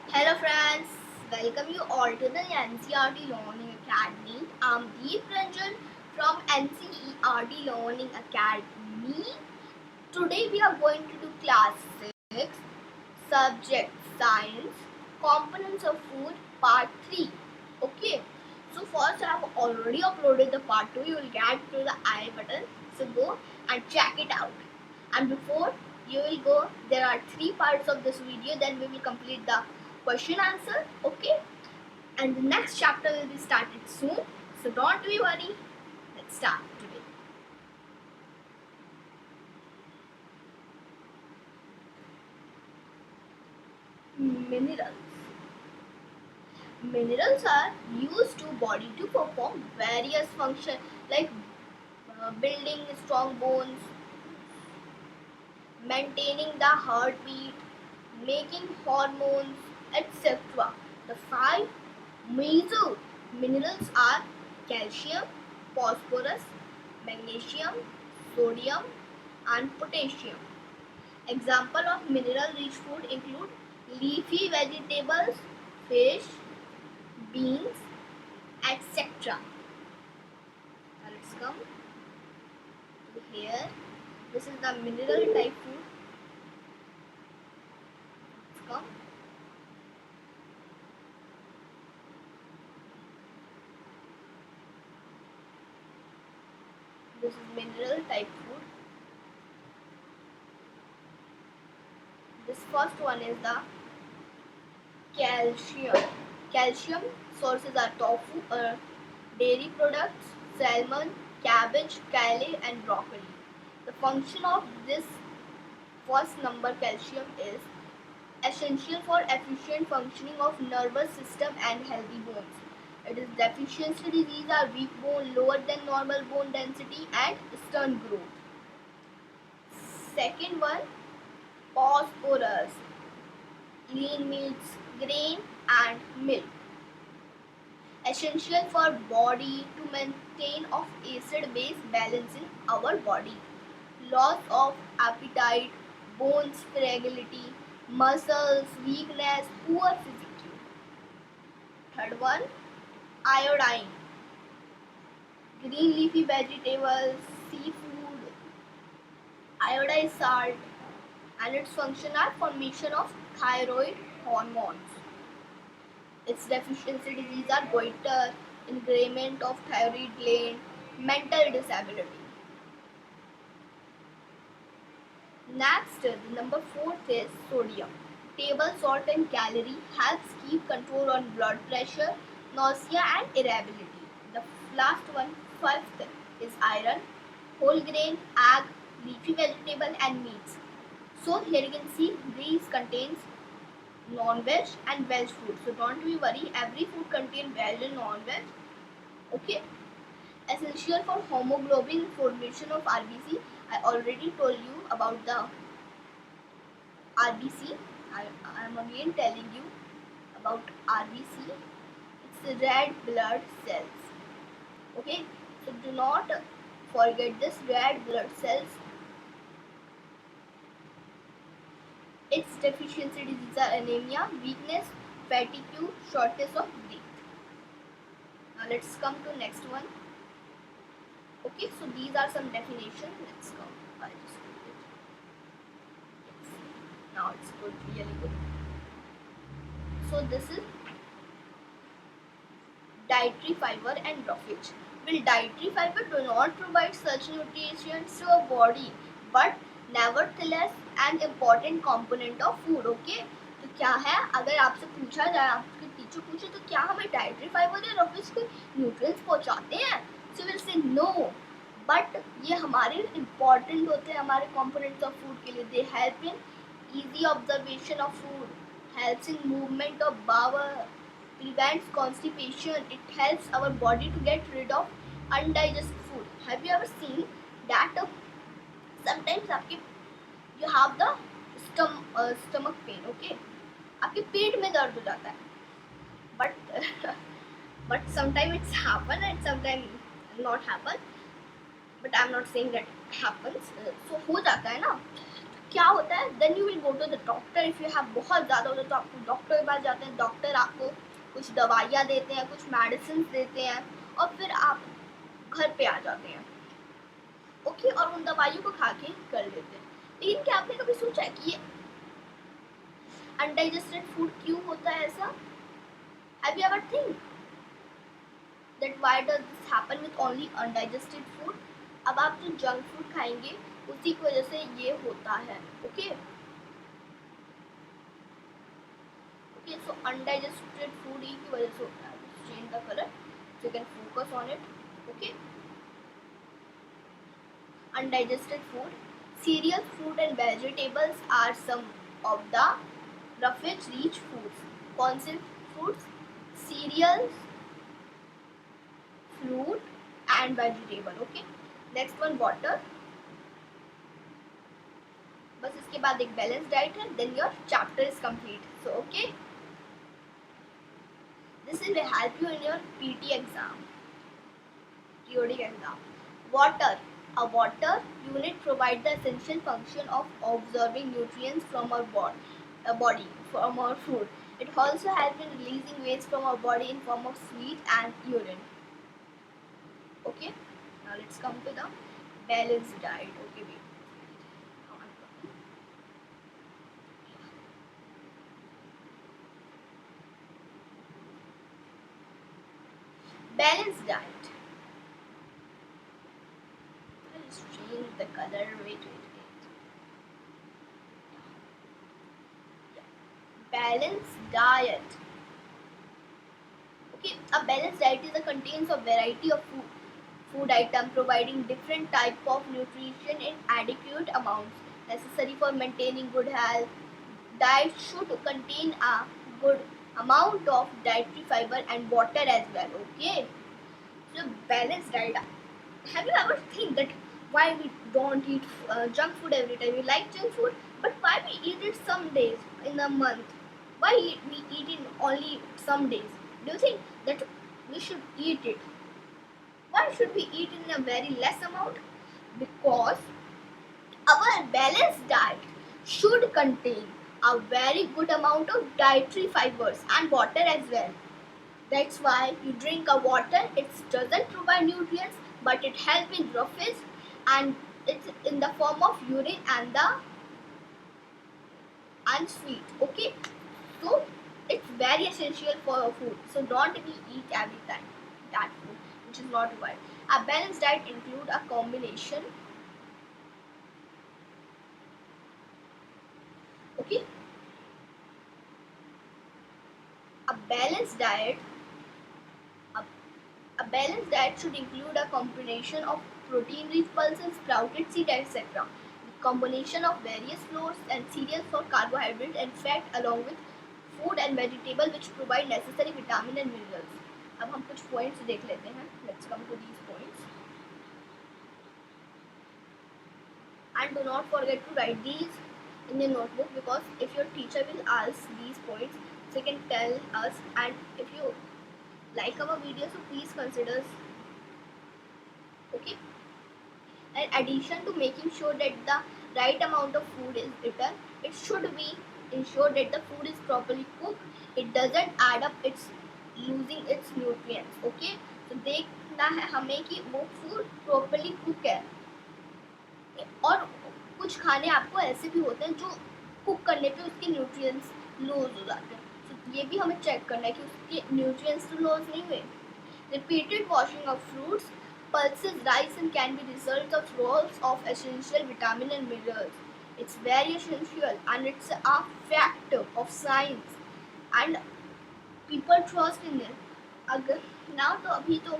Hello friends, welcome you all to the NCERT Learning Academy. I'm Deep Ranjan from NCERT Learning Academy. Today we are going to do class 6, subject science, components of food, part 3. Okay, so first I have already uploaded the part 2. You will get to the I button. So go and check it out. And before you will go, there are 3 parts of this video. Then we will complete the question answer. Okay, and the next chapter will be started soon. So don't be worried. Let's start today. Minerals. Minerals are used to body to perform various functions like building strong bones, maintaining the heartbeat, making hormones, etc. The 5 major minerals are calcium, phosphorus, magnesium, sodium, and potassium. Example of mineral-rich food include leafy vegetables, fish, beans, etc. Now let's come to here. This is the mineral type food. Let's come. This is mineral type food. This first one is the calcium. Calcium sources are tofu, dairy products, salmon, cabbage, kale, and broccoli. The function of this first number calcium is essential for efficient functioning of nervous system and healthy bones. It is deficiency disease are weak bone, lower than normal bone density, and stern growth. Second one, phosphorus, lean meats, grain, and milk. Essential for body to maintain of acid-base balance in our body. Loss of appetite, bones fragility, muscles weakness, poor physique. Third one, iodine, green leafy vegetables, seafood, iodized salt, and its function are formation of thyroid hormones. Its deficiency disease are goiter, impairment of thyroid gland, mental disability. Next, the number 4th is sodium. Table salt and calorie helps keep control on blood pressure, nausea and irritability. The last one, 5th, is iron, whole grain, egg, leafy vegetable and meats. So here you can see these contains non-veg and veg food. So don't be worried, every food contains veg and non-veg. Okay. Essential for hemoglobin formation of RBC. I already told you about the RBC. I am again telling you about RBC. It's red blood cells. Okay, so do not forget this red blood cells. Its deficiency disease are anemia, weakness, fatigue, shortness of breath. Now let's come to next one. Okay, so these are some definitions. Let's go. I'll just put it. Yes. Now it's good, really good. So this is dietary fiber and roughage. Well, dietary fiber do not provide such nutrients to our body, but nevertheless an important component of food. Okay, तो क्या है, अगर आपसे पूछा जाए, आपके teacher पूछे तो क्या हमें डाइटरी फाइबर या रफेज को न्यूट्रिएंट्स पहुंचाते हैं, so will say no, but ये हमारे इम्पॉर्टेंट होते हैं हमारे कंपोनेंट्स ऑफ फूड के लिए. They help in easy observation of food, helps in movement of bowel, prevents constipation. It helps our body to get rid of undigested food. Have you ever seen that sometimes आपके you have the stomach pain, okay? आपके पेट में दर्द हो जाता है, but but sometimes it's happen and sometimes not happen, but I'm not saying that it happens. So हो जाता है ना, क्या होता है, then you will go to the doctor. If you have बहुत ज़्यादा होता है तो आपको डॉक्टर के पास जाते हैं, डॉक्टर आपको कुछ दवाइयाँ देते हैं, कुछ मेडिसिन देते हैं, और फिर आप घर पे आ जाते हैं, ओके, और उन दवाइयों को खा के कर लेते हैं। लेकिन क्या आपने कभी सोचा है कि ये अनडाइजेस्टेड फूड क्यों होता है ऐसा? Have you ever think that why does this happen with only undigested food? अब आप जो जंक फूड खाएंगे उसी की वजह से ये होता है, ओके। ओके, सो अनडाइजेस्टेड फूड ही की वजह से होता है। Change the colour so you can focus on it, okay। Undigested food, cereals, fruit and vegetables are some of the roughage rich foods। कौन से foods? Cereals, fruit and vegetable, okay। Next one, water। बस इसके बाद एक balance diet है, then your chapter is complete, so okay, this will help you in your PT exam, periodic exam। Water, a water unit provides the essential function of absorbing nutrients from our body from our food। It also helps in releasing waste from our body in form of sweat and urine, okay। Now let's come to the balanced diet, okay, wait। Balanced diet, I'll just change the color, wait। Balanced diet, okay, a balanced diet is a contains a variety of food item providing different type of nutrition in adequate amounts necessary for maintaining good health। Diet should contain a good amount of dietary fiber and water as well, okay। So balanced diet, have you ever think that why we don't eat junk food every time? We like junk food, but why we eat it some days in a month? Why we eat it only some days? Do you think that we should eat it? Why should we eat in a very less amount? Because our balanced diet should contain a very good amount of dietary fibers and water as well. That's why you drink a water. It doesn't provide nutrients, but it helps in roughage, and it's in the form of urine and the and sweet. Okay, so it's very essential for food. So don't we eat every time that food which is not required. A balanced diet include a combination. Okay, a balanced diet. A, a balanced diet should include a combination of protein-rich pulses, sprouted seed, etc. Combination of various flours and cereals for carbohydrate and fat along with food and vegetable which provide necessary vitamin and minerals। अब हम कुछ points देख लेते हैं। Let's come to these points and do not forget to write these in your notebook, because if your teacher will ask these points, so you can tell us, and if you like our video, so please consider, okay। In addition to making sure that the right amount of food is eaten, it should be ensure that the food is properly cooked, it doesn't add up, it's losing its nutrients, okay। तो देखना है हमें कि वो food properly cook है। और कुछ खाने आपको ऐसे भी होते हैं जो कुक करने पे उसके न्यूट्रिएंट्स लूज हो जाते हैं, तो ये भी हमें चेक करना है कि उसके न्यूट्रिएंट्स तो लूज नहीं हुए। Repeated washing of fruits, pulses rise and can be result of loss of essential vitamin and minerals। It's very essential and it's a factor of science and people trust in it। अगर ना तो अभी तो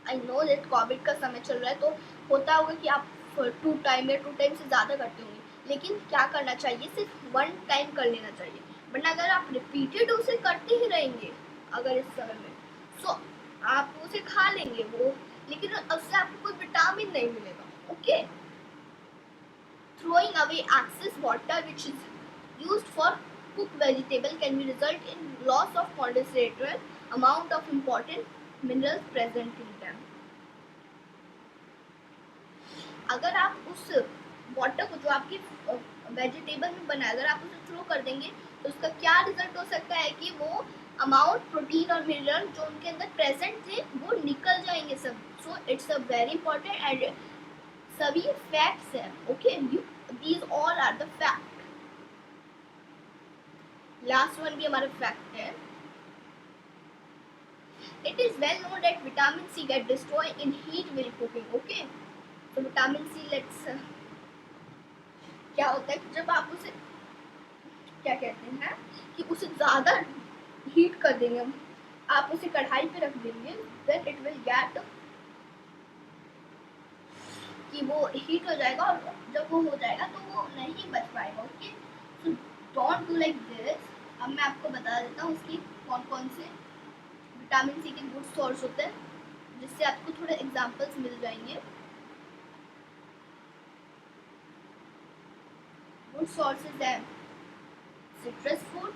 I know that Covid का समय चल रहा है, तो होता होगा कि आप टू टाइम या टू टाइम से ज़्यादा करते होंगे, लेकिन क्या करना चाहिए, सिर्फ वन टाइम कर लेना चाहिए। वरना अगर आप रिपीटेड उसे करते ही रहेंगे अगर इस समय में, सो आप उसे खा लेंगे वो, लेकिन उससे आपको कोई विटामिन नहीं मिलेगा, okay. Throwing away excess water which is used for cooked vegetable can be result in loss of considerable amount of important minerals present in them। अगर आप उस वाटर को जो आपकी वेजिटेबल में बना है अगर आप उसे थ्रो कर देंगे तो उसका क्या रिजल्ट हो सकता है कि वो अमाउंट प्रोटीन और मिनरल जो उनके अंदर प्रेजेंट थे वो निकल जाएंगे सब. So it's a very important and सभी फैक्ट्स हैं. Okay, these all are the fact. Last one भी हमारा फैक्ट है. It is well known that vitamin C get destroyed in heat while cooking. Okay, so vitamin C, let's क्या होता है कि जब आप उसे क्या कहते हैं कि उसे ज़्यादा हीट कर देंगे हम, आप उसे कढ़ाई पे रख देंगे, then it will get कि वो हीट हो जाएगा और जब वो हो जाएगा तो वो नहीं बच पाएगा. Okay, so don't do like this. अब मैं आपको बता देता हूँ उसकी कौन कौन से विटामिन सी के गुड सोर्स होते हैं जिससे आपको थोड़े एग्जांपल्स मिल जाएंगे. गुड सोर्सेज है सिट्रस फूड.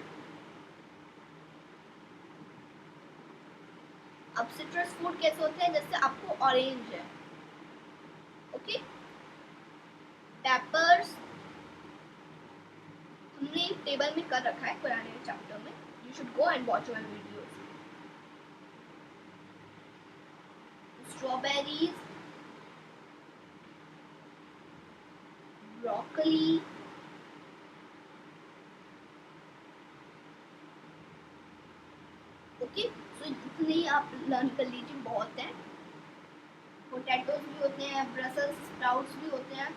अब सिट्रस फूड कैसे होते हैं, जैसे आपको ऑरेंज है. ओके, पेपर्स हमने टेबल में कर रखा है पुराने चैप्टर में. You should go and watch my videos. Strawberries, broccoli, okay. So इतने ही आप लर्न कर लीजिए, बहुत हैं. पोटैटोज भी होते हैं, ब्रसल्स स्प्राउट्स भी होते हैं.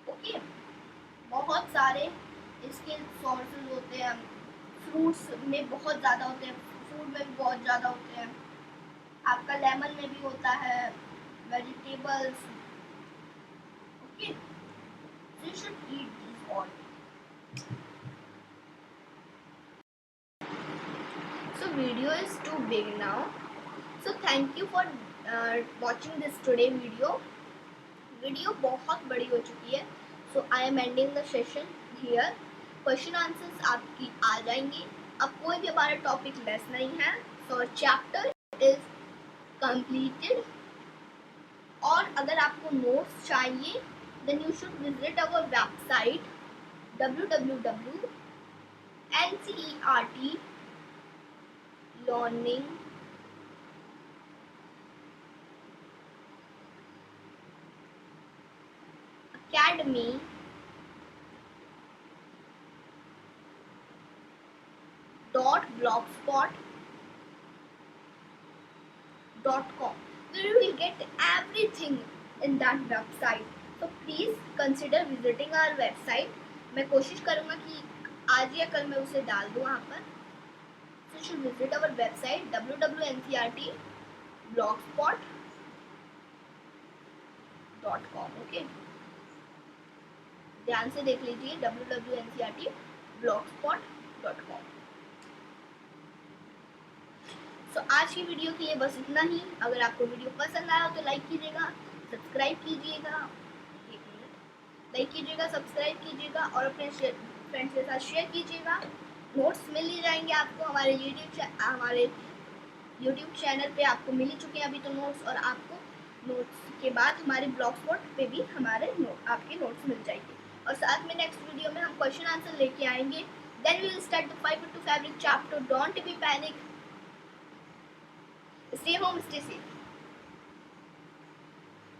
ओके, बहुत सारे इसके सोर्सेज होते हैं. फ्रूट्स में बहुत ज़्यादा होते हैं, फ्रूट में भी बहुत ज़्यादा होते हैं. आपका लेमन में भी होता है, vegetables. Okay, so you should eat these all. So video is too big now. So thank you for watching this today video. Video बहुत बड़ी हो चुकी है. So I am ending the session here. Question answers आपकी आ जाएंगी. अब कोई भी हमारा टॉपिक लेस नहीं है. So chapter is completed. और अगर आपको नोट्स चाहिए then you should visit our website www.ncert.learning academy .blogspot.com. You will get everything in that website. So please consider visiting our website. मैं कोशिश करूँगा कि आज या कल मैं उसे डाल दूँ वहाँ पर. So you should visit our website www.ncert.blogspot.com. Okay, ध्यान से देख लीजिए www.ncert.blogspot.com. सो आज की वीडियो के लिए बस इतना ही. अगर आपको वीडियो पसंद आया तो लाइक कीजिएगा, सब्सक्राइब कीजिएगा, सब्सक्राइब कीजिएगा और अपने फ्रेंड्स के साथ शेयर कीजिएगा. नोट्स मिल ही जाएंगे आपको हमारे यूट्यूब चैनल पे. आपको मिल ही चुके हैं अभी तो नोट्स, और आपको नोट्स के बाद हमारे ब्लॉगस्पॉट पे भी हमारे आपके नोट्स मिल जाएंगे. और साथ में नेक्स्ट वीडियो में हम क्वेश्चन आंसर लेके आएंगे. Then we will start the 5 to Fabric chapter. Don't be panic. Stay home, stay safe.